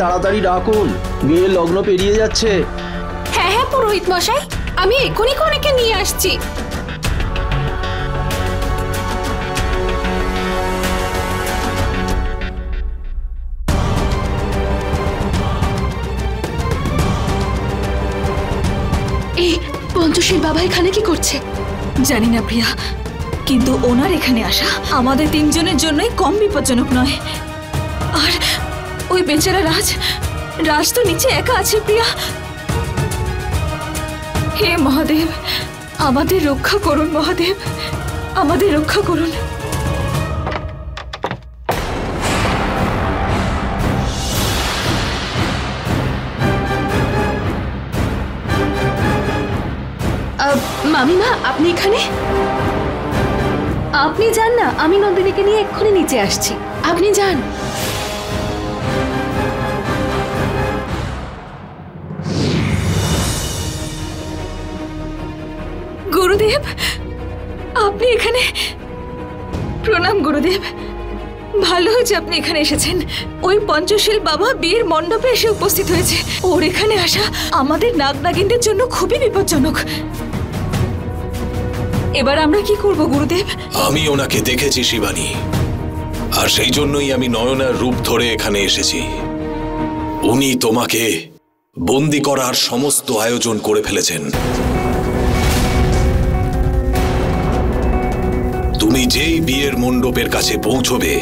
তাড়াতাড়ি ডাকুন, বিয়ের লগ্ন পেরিয়ে যাচ্ছে। হ্যাঁ হ্যাঁ পুরোহিত মশাই, আমি এক্ষুনি কনেকে নিয়ে আসছি। এই পঞ্চশীল বাবা এখানে কি করছে? জানি না প্রিয়া, কিন্তু ওনার এখানে আসা আমাদের তিনজনের জন্যই কম বিপজ্জনক নয়। আর ওই বেচারা রাজ তো নিচে একা আছে প্রিয়া। হে মহাদেব, আমাদের রক্ষা করুন মহাদেব, আমাদের রক্ষা করুন। মামিমা, আপনি এখানে? আপনি যান না, আমি নন্দিনীকে নিয়ে এক্ষুনি নিচে আসছি। আপনি যান। গুরুদেব, আপনি এখানে? প্রণাম গুরুদেব, ভালো হয়েছে আপনি এখানে এসেছেন। ওই পঞ্চশীল বাবা বিয়ের মণ্ডপে এসে উপস্থিত হয়েছে। ওর এখানে আসা আমাদের নাগনাগিনদের জন্য খুবই বিপজ্জনক। এবার আমরা কি করব গুরুদেব? আমি ওনাকে দেখেছি শিবানী, আর সেই জন্যই আমি নয়নার রূপ ধরে এখানে এসেছি। উনি তোমাকে বন্দি করার সমস্ত আয়োজন করে ফেলেছেন। তুমি যেই বিয়ের মণ্ডপের কাছে পৌঁছবে,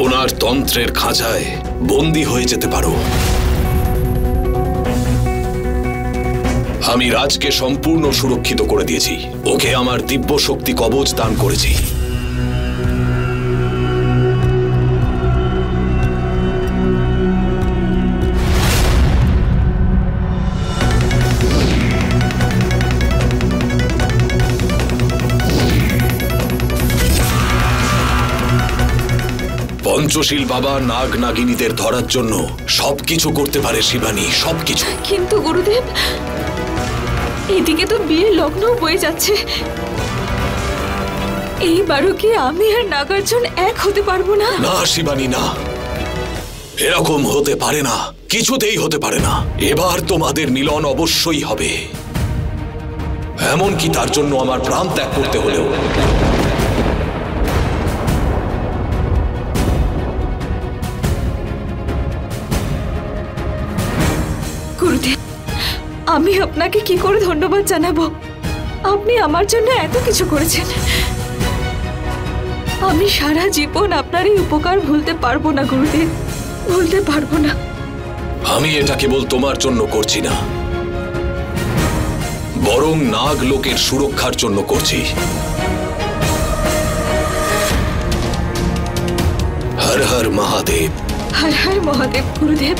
ওনার তন্ত্রের খাঁচায় বন্দি হয়ে যেতে পারো। আমি রাজকে সম্পূর্ণ সুরক্ষিত করে দিয়েছি। ওকে আমার দিব্য শক্তি কবচ দান করেছি। পঞ্চশীল বাবা নাগ নাগিনীদের ধরার জন্য সবকিছু করতে পারে শিবানী, সবকিছু। কিন্তু গুরুদেব, এদিকে তো বিয়ের লগ্ন বয়ে যাচ্ছে। এইবারও কি আমি আর নাগার্জুন এক হতে পারবো না? না শিবানী, না, এরকম হতে পারে না, কিছুতেই হতে পারে না। এবার তোমাদের মিলন অবশ্যই হবে, এমনকি তার জন্য আমার প্রাণ ত্যাগ করতে হলেও। গুরুদেব, আমি আপনাকে কি করে ধন্যবাদ জানাবো? আপনি আমার জন্য এত কিছু করেছেন। আমি সারা জীবন আপনার এই উপকার ভুলতে পারবো না গুরুদেব, ভুলতে পারবো না। আমি এটা কেবল তোমার জন্য করছি না, বরং নাগ লোকের সুরক্ষার জন্য করছি। হর হর মহাদেব। হর হর মহাদেব গুরুদেব।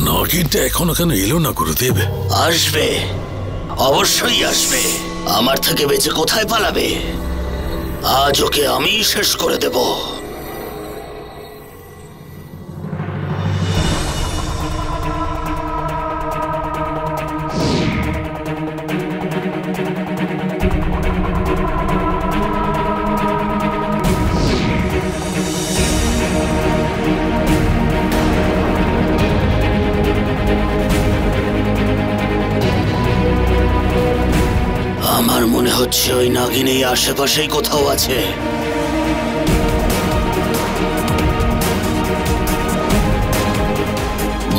নাগিনটা এখনো কেন এলো না গুরুদেব? আসবে, অবশ্যই আসবে। আমার থেকে বেঁচে কোথায় পালাবে? আজ ওকে আমি শেষ করে দেব। আমার মনে হচ্ছে ওই নাগিন এই আশেপাশেই কোথাও আছে।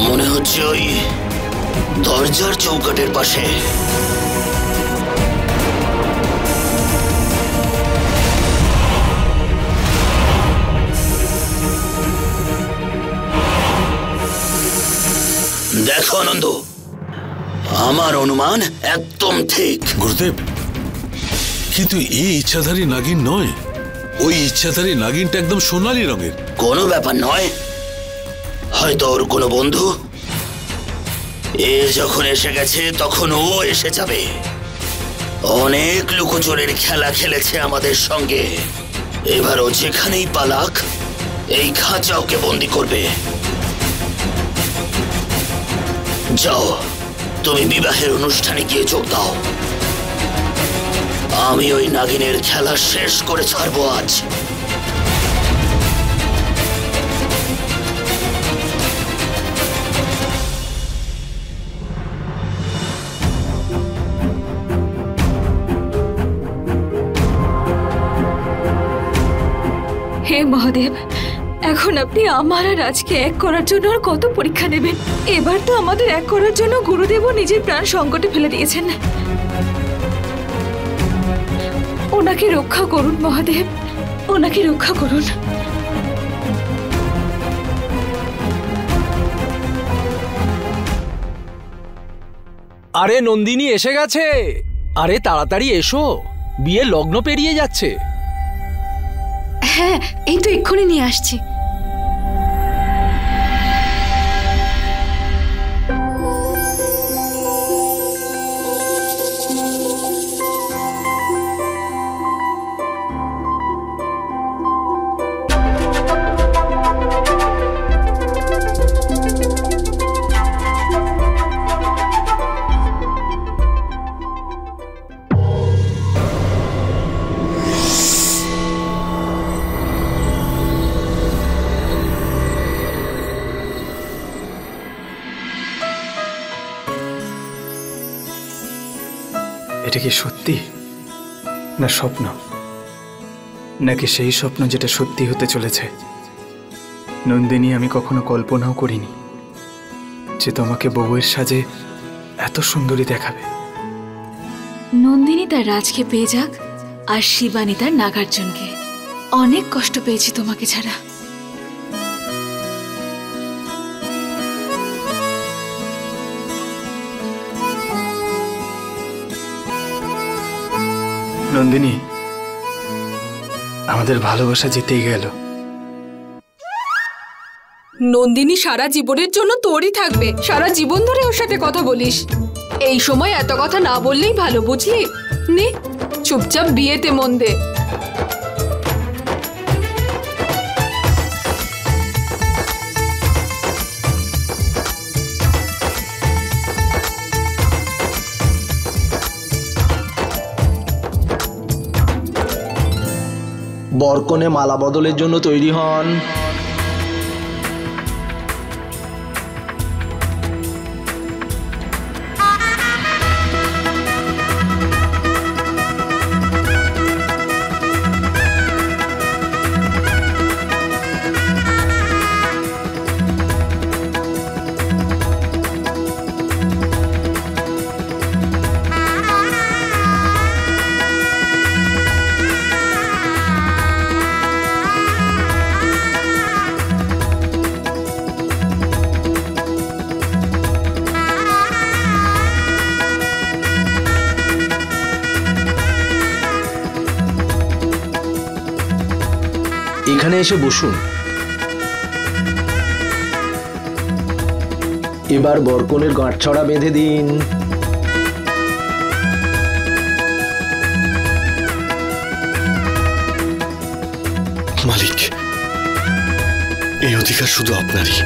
মনে হচ্ছে ওই দরজার চৌকাটের পাশে। দেখো আনন্দ, আমার অনুমান একদম ঠিক। গুরুদেব, কিন্তু এই ইচ্ছাধারী নাগিন নয়। ওই ইচ্ছাধারী নাগিনটা একদম সোনালী রঙের। কোনো ব্যাপার নয়, হয়তো ওর কোনো বন্ধু। এ যখন এসে গেছে তখন ও এসে যাবে। অনেক লুকোচুরির খেলা খেলেছে আমাদের সঙ্গে। এবারও যেখানেই পালাক এই খাঁচা ওকে বন্দি করবে। যাও, তুমি বিবাহের অনুষ্ঠানে গিয়ে যোগ দাও। আমি ওই নাগিনের খেলা শেষ করে ছাড়বো আজ। হে মহাদেব, এখন আপনি আমার আর রাজকে এক করার জন্য আর কত পরীক্ষা নেবেন? এবার তো আমাদের এক করার জন্য গুরুদেবও নিজের প্রাণ সংকটে ফেলে দিয়েছেন। ওনাকে রক্ষা করুন মহাদেব, ওনাকে রক্ষা করুন। আরে নন্দিনী এসে গেছে। আরে তাড়াতাড়ি এসো, বিয়ের লগ্ন পেরিয়ে যাচ্ছে। হ্যাঁ, এই তো এক্ষুনি নিয়ে আসছি। এটা কি সত্যি না স্বপ্ন, নাকি সেই স্বপ্ন যেটা সত্যি হতে চলেছে? নন্দিনী, আমি কখনো কল্পনাও করিনি যে তোমাকে বউয়ের সাজে এত সুন্দরী দেখাবে। নন্দিনী তার রাজকে পেয়ে যাক, আর শিবানী তার নাগার্জুনকে। অনেক কষ্ট পেয়েছি তোমাকে ছাড়া। নন্দিনী, আমাদের ভালোবাসা জিতেই গেল। নন্দিনী সারা জীবনের জন্য তোরই থাকবে। সারা জীবন ধরে ওর সাথে কথা বলিস। এই সময় এত কথা না বললেই ভালো, বুঝলি? নে, চুপচাপ বিয়েতে মন দে। বরকনে মালা বদলের জন্য তৈরি হন। এখানে এসে বসুন। এবার বরকনের গাঁটছড়া বেঁধে দিন। মালিক, এই অধিকার শুধু আপনারই।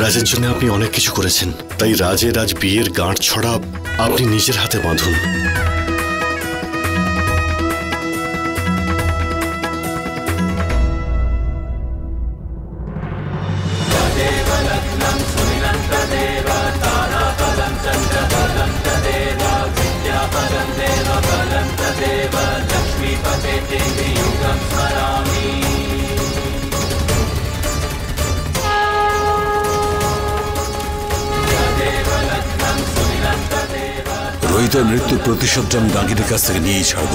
রাজের জন্য আপনি অনেক কিছু করেছেন, তাই রাজ বিয়ের গাঁটছড়া আপনি নিজের হাতে বাঁধুন। রোহিতের মৃত্যুর প্রতিশোধ আমি নাগিনের কাছ থেকে নিয়েই ছাড়ব।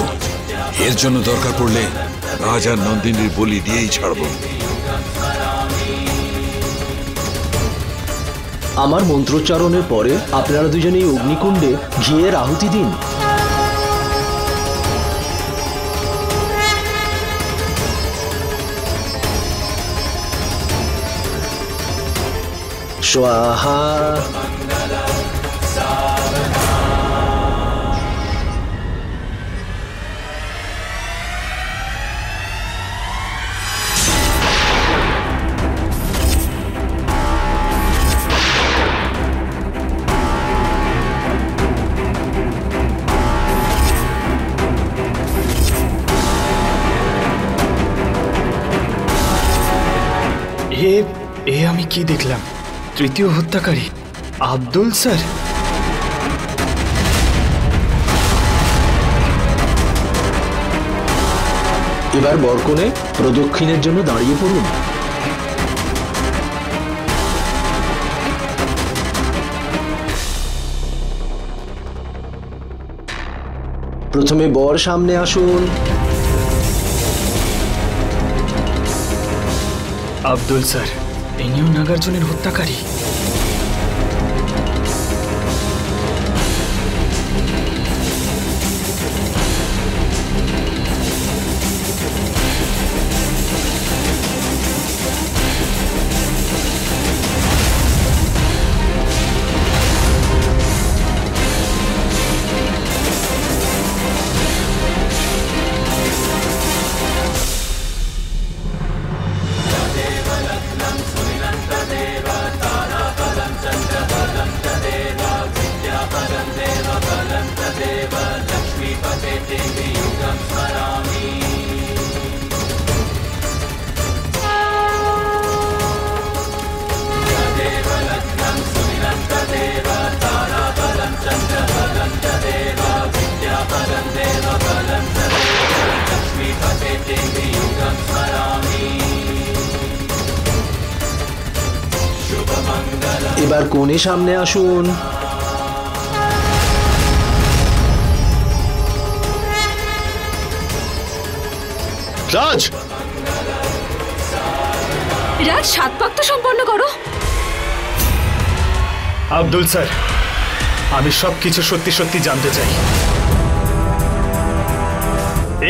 এর জন্য দরকার পড়লে রাজ আর নন্দিনীর বলি দিয়েই ছাড়ব। আমার মন্ত্রোচ্চারণের পরে আপনারা দুজনেই অগ্নিকুণ্ডে ঘিয়ের আহুতি দিন। স্বাহা। এ আমি কি দেখলাম? তৃতীয় হত্যাকারী আব্দুল স্যার। এবার বরকনে প্রদক্ষিণের জন্য দাঁড়িয়ে পড়ুন। প্রথমে বর সামনে আসুন। আব্দুল স্যার, ইনিও নাগার্জুনের হত্যাকারী। এবার কোণে সামনে আসুন। রাজ, রাজ, সাত পাক তো সম্পন্ন করো। আব্দুল স্যার, আমি সবকিছু সত্যি সত্যি জানতে চাই,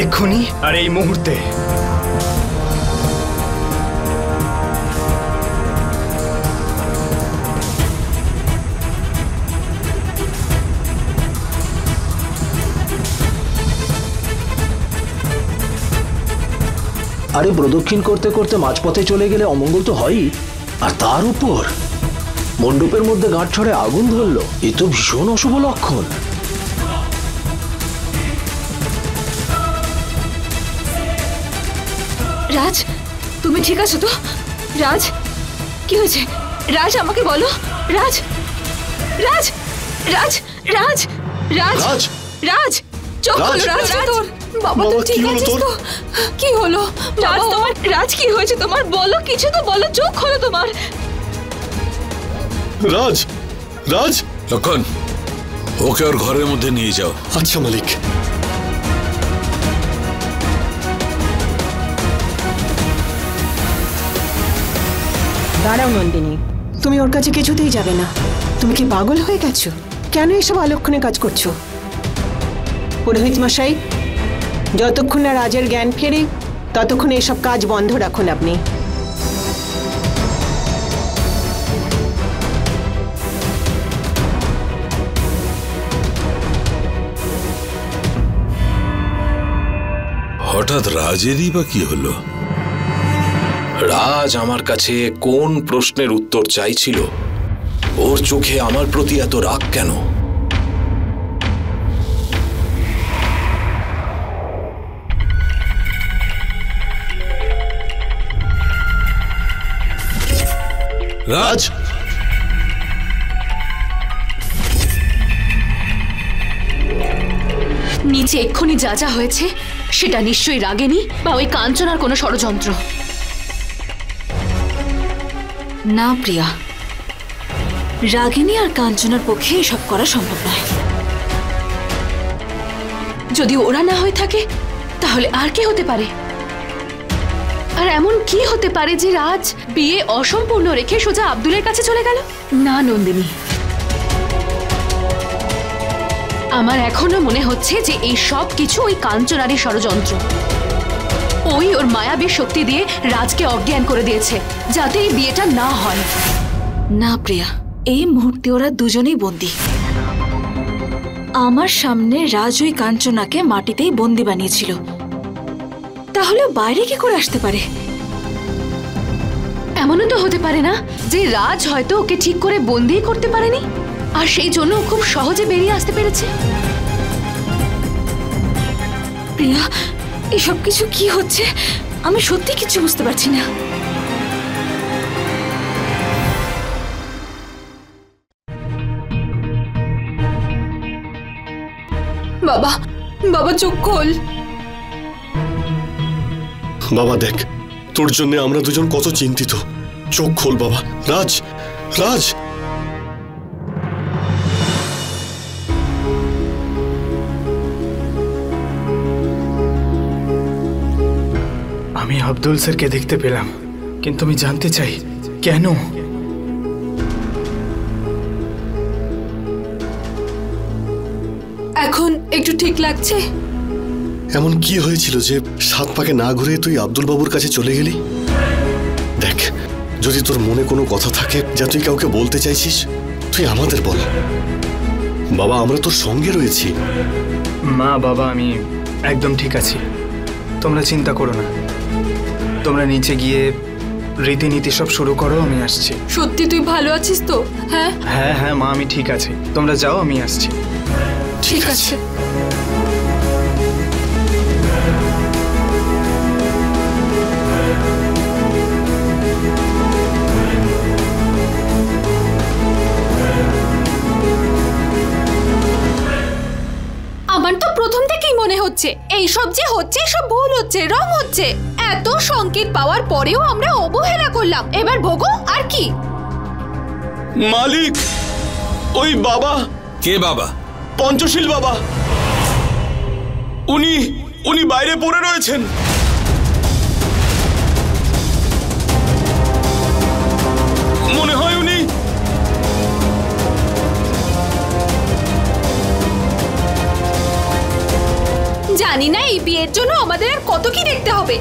এক্ষুনি আর এই মুহূর্তে। আরে প্রদক্ষিণ করতে করতে মাঝপথে চলে গেলে অমঙ্গল তো হয়ই, আর তার উপর মণ্ডপের মধ্যে গাঁটছড়ে আগুন ধরলো। এ তো ভীষণ অশুভ লক্ষণ। রাজ, তুমি ঠিক আছো তো? রাজ, কি হয়েছে? রাজ, আমাকে বলো। রাজ, রাজ, রাজ, রাজ, রাজ, রাজ, রাজ, চোখ খোলো। রাজ, তোর বাবা তো ঠিক আছে তো? কি হলো রাজ তোমার? রাজ, কি হয়েছে তোমার? বলো, কিছু তো বলো। চোখ খোলো তোমার। রাজ, রাজ। লক্ষণ, ওকে ওর ঘরের মধ্যে নিয়ে যাও। আচ্ছা মালিক। দাঁড়াও নন্দিনী, তুমি ওর কাছে কিছুতেই যাবে না। তুমি কি পাগল হয়ে গেছো? কেন এসব অলক্ষণে কাজ করছো? পুরোহিত মশাই, যতক্ষণ না রাজের জ্ঞান ফেরে ততক্ষণ এসব কাজ বন্ধ রাখুন আপনি। হঠাৎ রাজেরই বা কি হলো? রাজ আমার কাছে কোন প্রশ্নের উত্তর চাইছিল? ওর চোখে আমার প্রতি এত রাগ কেন? রাজ, নিচে এক্ষুনি যা যা হয়েছে সেটা নিশ্চয়ই রাগেনি বা ওই কাঞ্চনার কোনো ষড়যন্ত্র। না প্রিয়া, রাগিনী আর কাঞ্চনার পক্ষে এসব করা সম্ভব নয়। যদি ওরা না হয়ে থাকে তাহলে আর কে হতে পারে? আর এমন কি হতে পারে যে রাজ বিয়ে অসম্পূর্ণ রেখে সোজা আব্দুলের কাছে চলে গেল? না নন্দিনী, আমার এখনো মনে হচ্ছে যে এই সব কিছু ওই কাঞ্চনারই ষড়যন্ত্র। ওই ওর মায়াবী শক্তি দিয়ে রাজকে অজ্ঞান করে দিয়েছে যাতে এই বিয়েটা না হয়। না প্রিয়া, এই মুহূর্তে ওরা দুজনেই বন্দী। আমার সামনে রাজ ওই কাঞ্চনাকে মাটিতেই বন্দী বানিয়েছিল, তাহলে বাইরে কি করে আসতে পারে? এমনও তো হতে পারে না যে রাজ হয়তো ওকে ঠিক করে বন্দী করতে পারেনি আর সেই জন্য খুব সহজে বেরিয়ে আসতে পেরেছে। প্রিয়া, এসব কিছু কি হচ্ছে? আমি সত্যি কিছু বুঝতে পারছি না। বাবা, বাবা চোখ খোল। বাবা দেখ, তোর জন্য আমরা দুজন কত চিন্তিত। চোখ খোল বাবা। রাজ, রাজ। আমি আব্দুল স্যারকে দেখতে পেলাম, কিন্তু আমি জানতে চাই কেন। এখন একটু ঠিক লাগছে? এমন কি হয়েছিল যে 7 পাকে না ঘুরে তুই আব্দুল বাবুর কাছে চলে গেলি? দেখ, যদি তোর মনে কোনো কথা থাকে যা তুই কাউকে বলতে চাইছিস, তুই আমাদের বল বাবা, আমরা তোর সঙ্গে রয়েছি। মা, বাবা, আমি একদম ঠিক আছি, তোমরা চিন্তা করো না। তোমরা নিচে গিয়ে রীতিনীতি সব শুরু করো, আমি আসছি। সত্যি তুই ভালো আছিস তো? হ্যাঁ হ্যাঁ হ্যাঁ মা, আমি ঠিক আছি, তোমরা যাও, আমি আসছি। ঠিক আছে। আমার তো প্রথম থেকেই মনে হচ্ছে এইসব যে হচ্ছে সব ভুল হচ্ছে, রং হচ্ছে। এত সংকেত পাওয়ার পরেও আমরা অবহেলা করলাম, এবার ভোগো আর কি। মালিক, ওই বাবা। কে বাবা? পঞ্চশীল বাবা। উনি বাইরে পড়ে রয়েছেন। মনে হয় উনি জানি না এই বিয়ের জন্য আমাদের আর কত কি দেখতে হবে।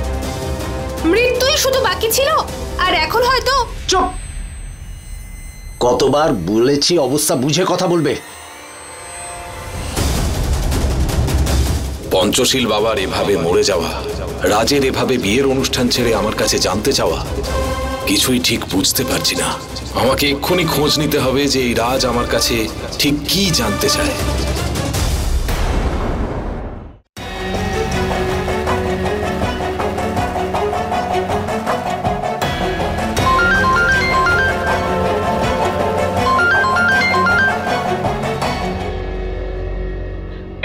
মৃত্যুই শুধু বাকি ছিল, আর এখন হয়তো। চুপ! কতবার বলেছি অবস্থা বুঝে কথা বলবে। পঞ্চশীল বাবার এভাবে মরে যাওয়া, রাজের এভাবে বিয়ের অনুষ্ঠান ছেড়ে আমার কাছে জানতে চাওয়া, কিছুই ঠিক বুঝতে পারছি না। আমাকে এক্ষুনি খোঁজ নিতে হবে যে এই রাজ আমার কাছে ঠিক কি জানতে চায়।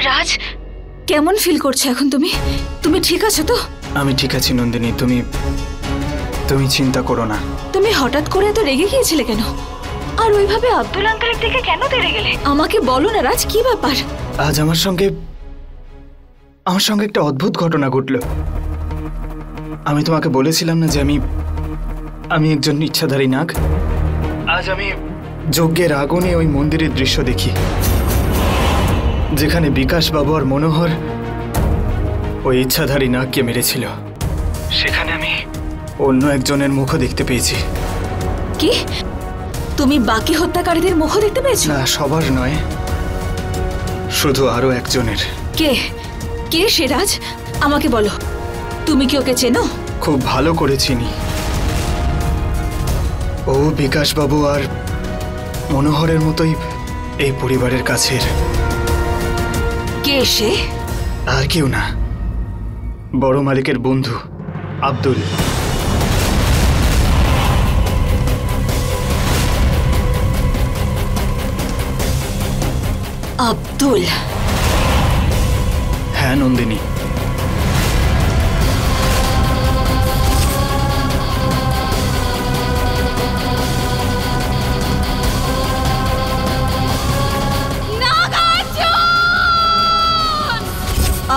রাজ, কেমন ফিল করছো এখন তুমি? তুমি ঠিক আছো তো? আমি ঠিক আছি নন্দিনী, তুমি চিন্তা করো না। তুমি হঠাৎ করে এত রেগে গিয়েছিলে কেন? আর ওইভাবে আব্দুল আঙ্কেলের দিকে কেন তেড়ে গেলে? আমাকে বলো না রাজ, কি ব্যাপার? আজ আমার সঙ্গে একটা অদ্ভুত ঘটনা ঘটলো। আমি তোমাকে বলেছিলাম না যে আমি একজন ইচ্ছাধারী নাগ। আজ আমি যজ্ঞের আগুনে ওই মন্দিরের দৃশ্য দেখি, যেখানে বিকাশ বাবু আর মনোহর ওই ইচ্ছাধারী নাগকে মেরেছিল। সেখানে আমি অন্য একজনের মুখও দেখতে পেয়েছি। কি? তুমি বাকি হত্যাকারীদের মুখও দেখতে পেয়েছো? না, সবার নয়, শুধু আরো একজনের। কে কে সে রাজ? আমাকে বলো, তুমি কি ওকে চেনো? খুব ভালো করে চিনি। ও বিকাশ বাবু আর মনোহরের মতোই এই পরিবারের কাছের। কে সে? আর কেউ না, বড় মালিকের বন্ধু আব্দুল। আব্দুল? হ্যাঁ নন্দিনী,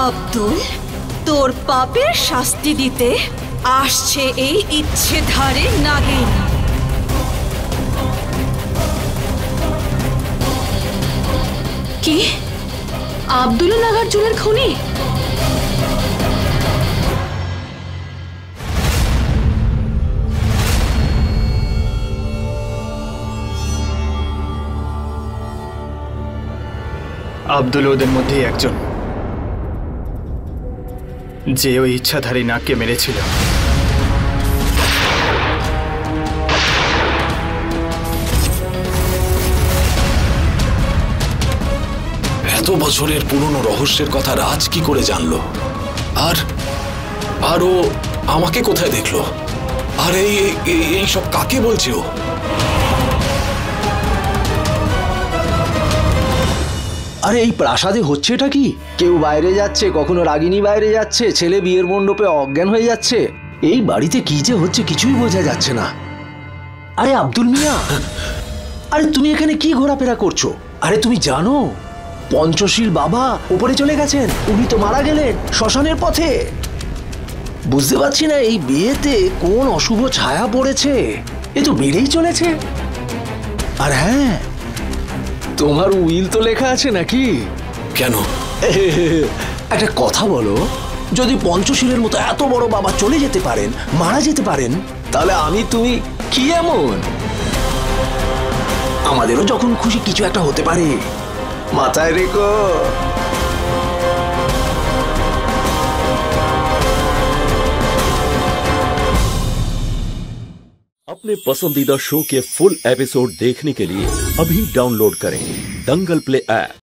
আব্দুল, তোর পাপের শাস্তি দিতে আসছে এই ইচ্ছেধারী নাগিন। কি? আব্দুল নাগার্জুনের খুনি? আব্দুল ওদের মধ্যেই একজন, যে ওই ইচ্ছাধারী নাগকে মেরেছিল। এত বছরের পুরনো রহস্যের কথা রাজ কি করে জানলো? আর ও আমাকে কোথায় দেখলো? আর এই সব কাকে বলছে ও? আরে এই প্রাসাদে হচ্ছে এটা কি? কেউ বাইরে যাচ্ছে, কখনো রাগিনী বাইরে যাচ্ছে, ছেলে বিয়ের মণ্ডপে অজ্ঞান হয়ে যাচ্ছে। এই বাড়িতে কি যে হচ্ছে কিছুই বোঝা যাচ্ছে না। আরে আব্দুল মিয়া, আরে তুমি এখানে কি ঘোরাফেরা করছো? আরে তুমি জানো পঞ্চশীল বাবা উপরে চলে গেছেন, উনি তো মারা গেলেন শ্মশানের পথে। বুঝতে পারছি না এই বিয়েতে কোন অশুভ ছায়া পড়েছে, এ তো বেড়েই চলেছে। আর হ্যাঁ, তোমার উইল তো লেখা আছে নাকি? কেন? একটা কথা বলো, যদি পঞ্চশীলের মতো এত বড় বাবা চলে যেতে পারেন, মারা যেতে পারেন, তাহলে আমি তুমি কি এমন? আমাদেরও যখন খুশি কিছু একটা হতে পারে, মাথায় রেখো। अपने पसंदीदा शो के फुल एपिसोड देखने के लिए अभी डाउनलोड करें दंगल प्ले ऐप।